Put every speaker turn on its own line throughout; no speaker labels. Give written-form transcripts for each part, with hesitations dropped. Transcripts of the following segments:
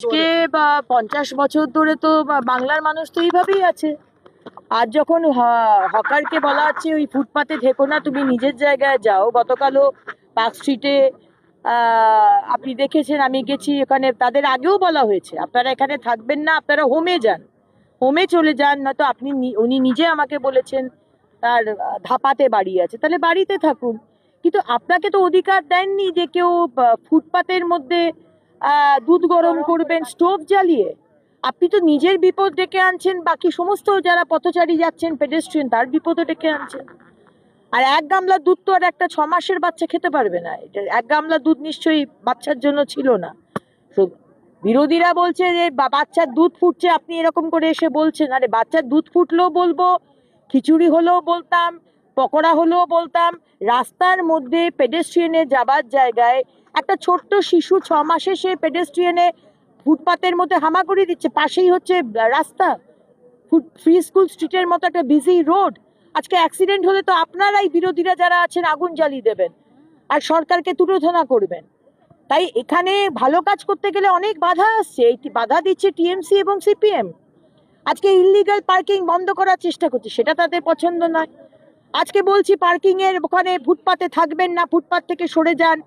আজকে 50 বছর ধরে তো বাংলার মানুষ তো এইভাবেই আছে। আজ যখন হকারকে বলা হচ্ছে ওই ফুটপাতে থেকো না, তুমি নিজের জায়গায় যাও। গতকালও পার্ক স্ট্রিটে আপনি দেখেছেন, আমি গেছি ওখানে, তাদের আগেও বলা হয়েছে আপনারা এখানে থাকবেন না, আপনারা হোমে যান, হোমে চলে যান। না তো উনি নিজে আমাকে বলেছেন তার ধাপাতে বাড়ি আছে, তাহলে বাড়িতে থাকুন। কিন্তু আপনাকে তো অধিকার দেননি যে কেউ ফুটপাতের মধ্যে দুধ গরম করবেন স্টোভ জ্বালিয়ে। আপনি তো নিজের বিপদ ডেকে আনছেন, বাকি সমস্ত যারা পথচারী যাচ্ছেন পেডেস্ট্রিয়ান তার বিপদও ডেকে আনছেন। আর এক গামলা দুধ তো আর একটা 6 মাসের বাচ্চা খেতে পারবে না। এটা এক গামলা দুধ নিশ্চয়ই বাচ্চার জন্য ছিল না। বিরোধীরা বলছে যে বাচ্চার দুধ ফুটছে, আপনি এরকম করে এসে বলছেন। আরে বাচ্চার দুধ ফুটলেও বলবো, খিচুড়ি হলেও বলতাম, পকোড়া হলেও বলতাম। রাস্তার মধ্যে পেডেস্ট্রিয়ানে যাবার জায়গায় একটা ছোট্ট শিশু 6 মাসে সে পেডেস্ট্রিয়ানে ফুটপাতের মধ্যে হামাগুড়ি দিচ্ছে, পাশেই হচ্ছে রাস্তা, ফ্রি স্কুল স্ট্রিটের মতো একটা বিজি রোড। আজকে অ্যাক্সিডেন্ট হলে তো আপনারাই বিরোধীরা যারা আছেন আগুন জ্বালিয়ে দেবেন আর সরকারকে তুলোধনা করবেন। তাই এখানে ভালো কাজ করতে গেলে অনেক বাধা আসছে, এই বাধা দিচ্ছে টিএমসি এবং সিপিএম। আজকে ইললিগাল পার্কিং বন্ধ করার চেষ্টা করছে, সেটা তাদের পছন্দ নয়। আজকে বলছি পার্কিং এর ওখানে ফুটপাতে থাকবেন না, ফুটপাত থেকে সরে যান।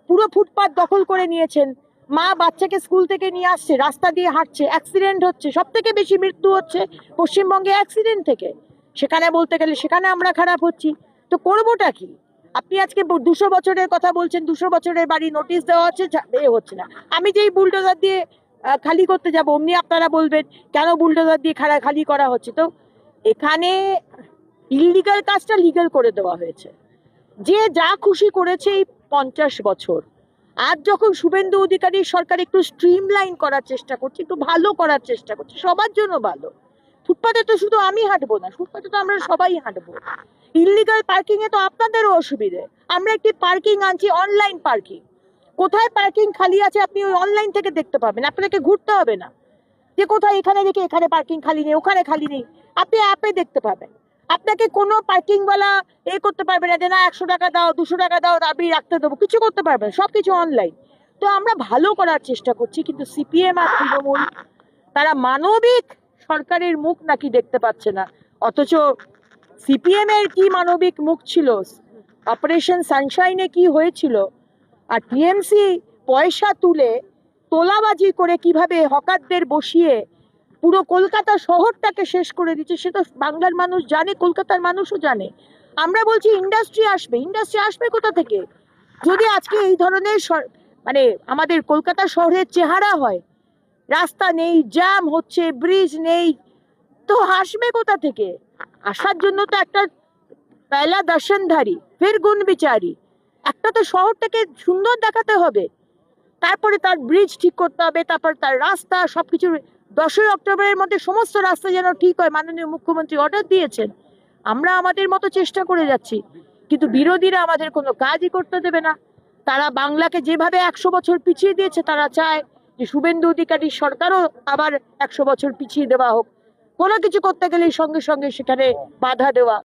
পুরো ফুটপাত দখল করে নিয়েছেন। মা বাচ্চাকে স্কুল থেকে নিয়ে আসছে, রাস্তা দিয়ে হাঁটছে, অ্যাক্সিডেন্ট হচ্ছে। সব থেকে বেশি মৃত্যু হচ্ছে পশ্চিমবঙ্গে অ্যাক্সিডেন্ট থেকে। সেখানে বলতে গেলে সেখানে আমরা খারাপ হচ্ছি, তো করবোটা কি? আপনি আজকে 200 বছরের কথা বলছেন, 200 বছরের বাড়ি নোটিশ দেওয়া হচ্ছে, হচ্ছে না। আমি যেই বুলডোজার দিয়ে খালি করতে যাব, অমনি আপনারা বলবেন কেন বুলডোজার দিয়ে খালি করা হচ্ছে। তো এখানে ইললিগাল কাজটা লিগাল করে দেওয়া হয়েছে। যে যা খুশি করেছে এই 50 বছর। আজ যখন শুভেন্দু অধিকারীর সরকার একটু স্ট্রিমলাইন করার চেষ্টা করছে, একটু ভালো করার চেষ্টা করছে, সবার জন্য ভালো। ফুটপাতে তো শুধু আমি হাঁটবো না, ফুটপাতে তো আমরা সবাই হাঁটবো। ইললিগাল পার্কিং এ তো আপনাদেরও অসুবিধে। আমরা একটি পার্কিং আনছি, অনলাইন পার্কিং। কোথায় পার্কিং খালি আছে আপনি ওই অনলাইন থেকে দেখতে পাবেন, আপনাকে ঘুরতে হবে না যে কোথায় এখানে দেখে এখানে পার্কিং খালি নেই, ওখানে খালি নেই। আপনি অ্যাপে দেখতে পাবেন। আপনাকে কোনো পার্কিংওয়ালা করতে পারবে না যে না 100 টাকা দাও, 200 টাকা দাও, আমি রাখতে দেবো, কিছু করতে পারবে না, সবকিছু অনলাইন। তো আমরা ভালো করার চেষ্টা করছি, কিন্তু সিপিএম আর তৃণমূল তারা মানবিক সরকারের মুখ নাকি দেখতে পাচ্ছে না। অথচ সিপিএম এর কি মানবিক মুখ ছিল, অপারেশন সানশাইনে কি হয়েছিল, আর টিএমসি পয়সা তুলে তোলাবাজি করে কিভাবে হকারদের বসিয়ে পুরো কলকাতা শহরটাকে শেষ করে দিচ্ছে, সেটা বাংলার মানুষ জানে, কলকাতার মানুষও জানে। আমরা বলছি ইন্ডাস্ট্রি আসবে, ইন্ডাস্ট্রি আসবে কোথা থেকে? যদি আজকে এই ধরনের মানে আমাদের কলকাতা শহরের চেহারা হয়, রাস্তা নেই, জ্যাম হচ্ছে, ব্রিজ নেই, তো আসবে কোথা থেকে? আসার জন্য তো একটা পয়লা দর্শনধারী ফের গুণ বিচারি, একটা তো শহরটাকে সুন্দর দেখাতে হবে, তারপরে তার ব্রিজ ঠিক করতে হবে, তারপর তার রাস্তা সবকিছু। 10ই অক্টোবরের মধ্যে সমস্ত রাস্তা যেন ঠিক হয়, মাননীয় মুখ্যমন্ত্রী অর্ডার দিয়েছেন। আমরা আমাদের মতো চেষ্টা করে যাচ্ছি, কিন্তু বিরোধীরা আমাদের কোনো কাজই করতে দেবে না। তারা বাংলাকে যেভাবে 100 বছর পিছিয়ে দিয়েছে, তারা চায় যে শুভেন্দু অধিকারীর সরকারও আবার 100 বছর পিছিয়ে দেওয়া হোক। কোনো কিছু করতে গেলে সঙ্গে সঙ্গে সেখানে বাধা দেওয়া।